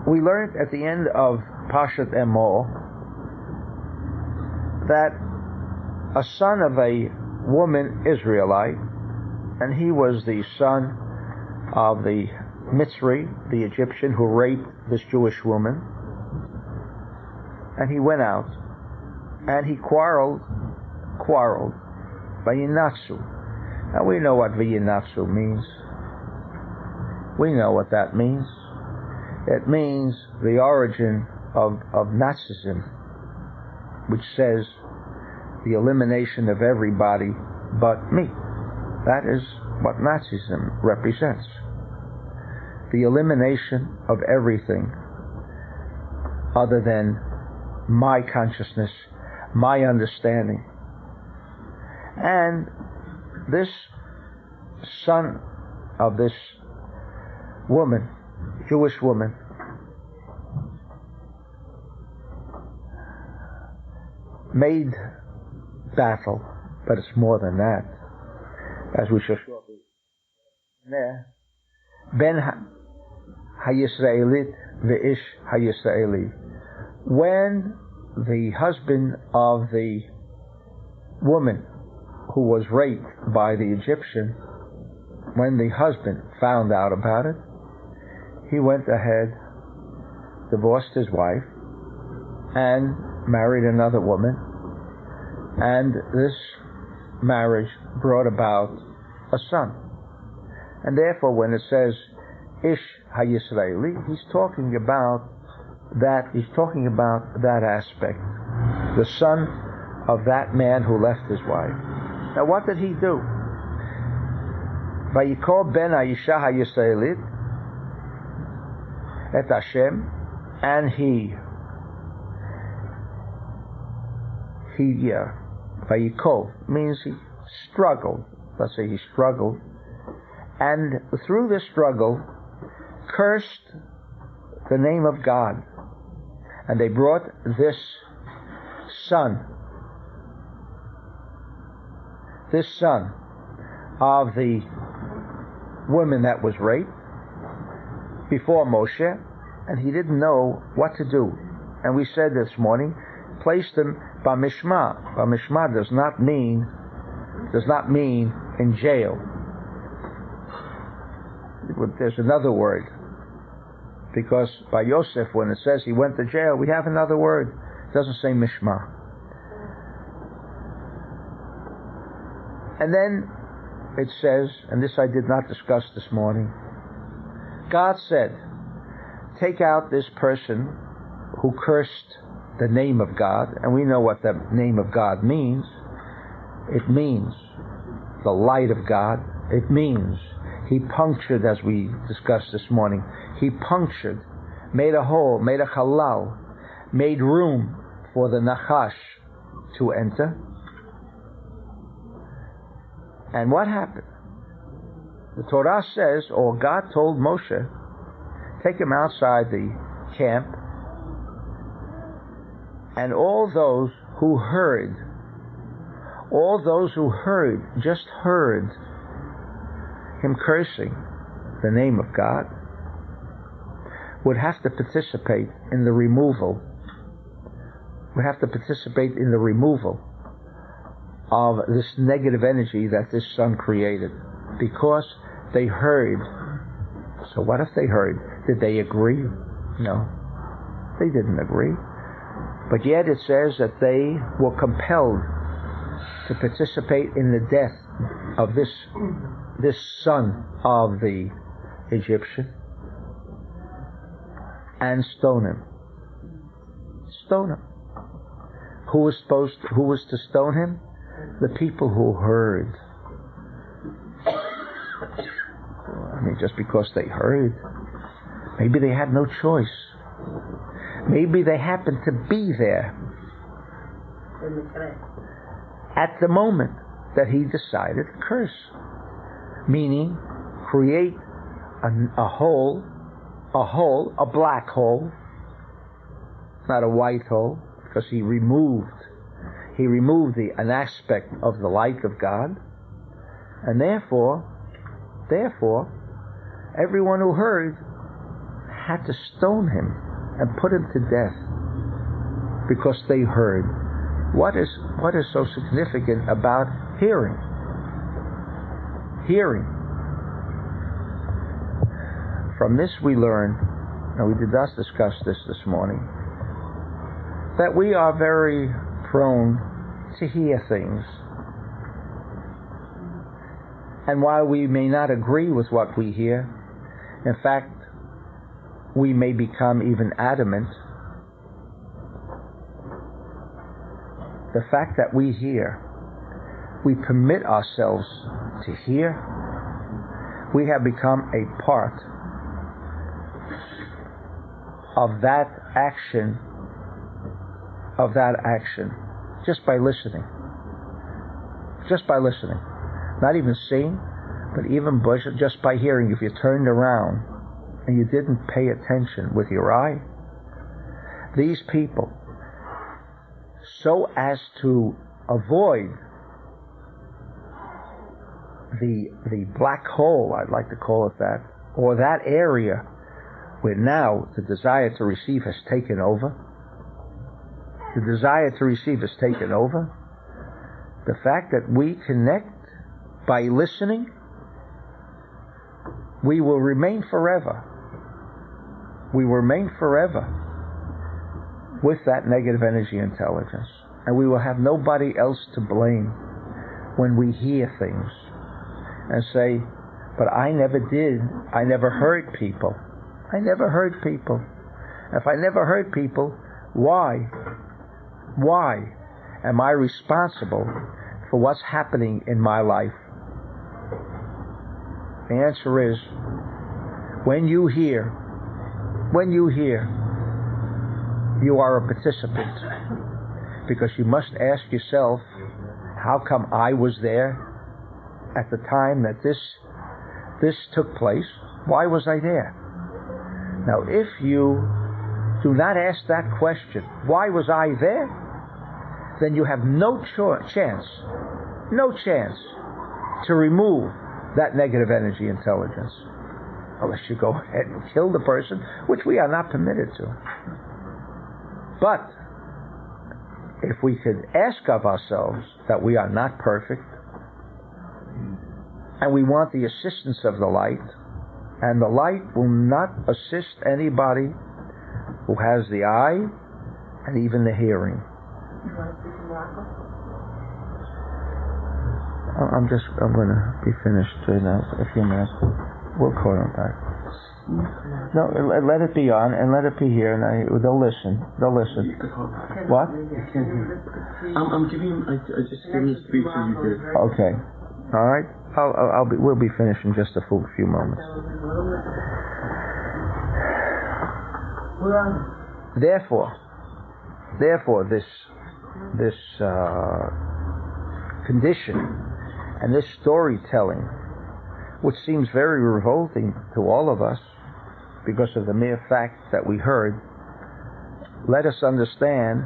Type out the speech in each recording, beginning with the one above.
we learned at the end of Parshat Emor that a son of a woman Israelite, and he was the son of the Mitzri, the Egyptian, who raped this Jewish woman, and he went out and he quarreled, Vayinatsu. Now we know what Vayinatsu means. We know what that means. It means the origin of Nazism, which says the elimination of everybody but me. That is what Nazism represents. The elimination of everything other than my consciousness, my understanding. And this son of this woman, Jewish woman, made battle, but it's more than that, as we shall shortly. Ben ha-Yisraelit ve'ish ha-Yisraeli. When the husband of the woman who was raped by the Egyptian, when the husband found out about it, he went ahead, divorced his wife, and married another woman, and this marriage brought about a son. And therefore, when it says Ish HaYisraeli, he's talking about that aspect, the son of that man who left his wife. Now, what did he do? Vayikra ben Aisha HaYisraelit et Hashem, and he Vayikra means he struggled. Let's say he struggled, and through this struggle cursed the name of God. And they brought this son of the woman that was raped before Moshe, and he didn't know what to do. And we said this morning, placed him b'mishma. B'mishma does not mean in jail. There's another word, because by Yosef, when it says he went to jail, we have another word. It doesn't say mishma. And then it says, and this I did not discuss this morning, God said, take out this person who cursed the name of God, and we know what the name of God means. It means the light of God. It means he punctured, as we discussed this morning, he punctured, made a hole, made a halal, made room for the Nachash to enter. And what happened? The Torah says, or God told Moshe, take him outside the camp, and all those who heard, just heard him cursing the name of God, would have to participate in the removal. Of this negative energy that this son created, because they heard. So what if they heard? Did they agree? No, they didn't agree. But yet it says that they were compelled to participate in the death of this son of the Egyptian, and stone him. Who was to stone him? The people who heard. I mean, just because they heard, maybe they had no choice. Maybe they happened to be there at the moment that he decided to curse. Meaning, create a hole, a black hole, not a white hole, because he removed an aspect of the light of God, and therefore, everyone who heard had to stone him and put him to death because they heard. What is so significant about hearing? Hearing. From this we learn, and we did not discuss this morning, that we are very prone to hear things. And while we may not agree with what we hear, in fact, we may become even adamant. The fact that we hear, we permit ourselves to hear, we have become a part of that action, just by listening. Just by listening. Not even seeing, but even just by hearing. If you turned around and you didn't pay attention with your eye, these people, so as to avoid the black hole, I'd like to call it that, or that area where now the desire to receive has taken over. The desire to receive has taken over. The fact that we connect by listening, we will remain forever. We will remain forever with that negative energy intelligence. And we will have nobody else to blame when we hear things and say, but I never did. I never heard people. I never heard people. If I never heard people, why? Why am I responsible for what's happening in my life? The answer is, when you hear, you are a participant. Because you must ask yourself, how come I was there at the time that this took place? Why was I there? Now, if you do not ask that question, why was I there? Then you have no chance to remove that negative energy intelligence, unless you go ahead and kill the person, which we are not permitted to. But if we could ask of ourselves that we are not perfect, and we want the assistance of the light, and the light will not assist anybody who has the eye and even the hearing. I'm going to be finished in a few minutes. We'll call them back. No, let it be on and let it be here, and they'll listen. What? I'm giving. I just giving a speech to you here. Okay. All right. We'll be finished in just a few moments. Therefore, this condition and this storytelling, which seems very revolting to all of us because of the mere fact that we heard, let us understand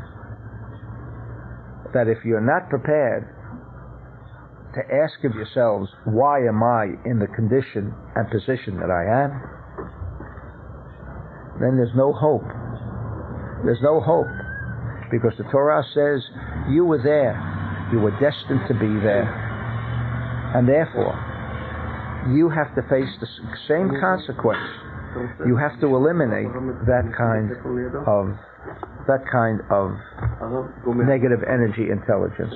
that if you're not prepared to ask of yourselves, why am I in the condition and position that I am, then there's no hope. There's no hope, because the Torah says you were there, you were destined to be there, and therefore you have to face the same consequence. You have to eliminate that kind of negative energy intelligence.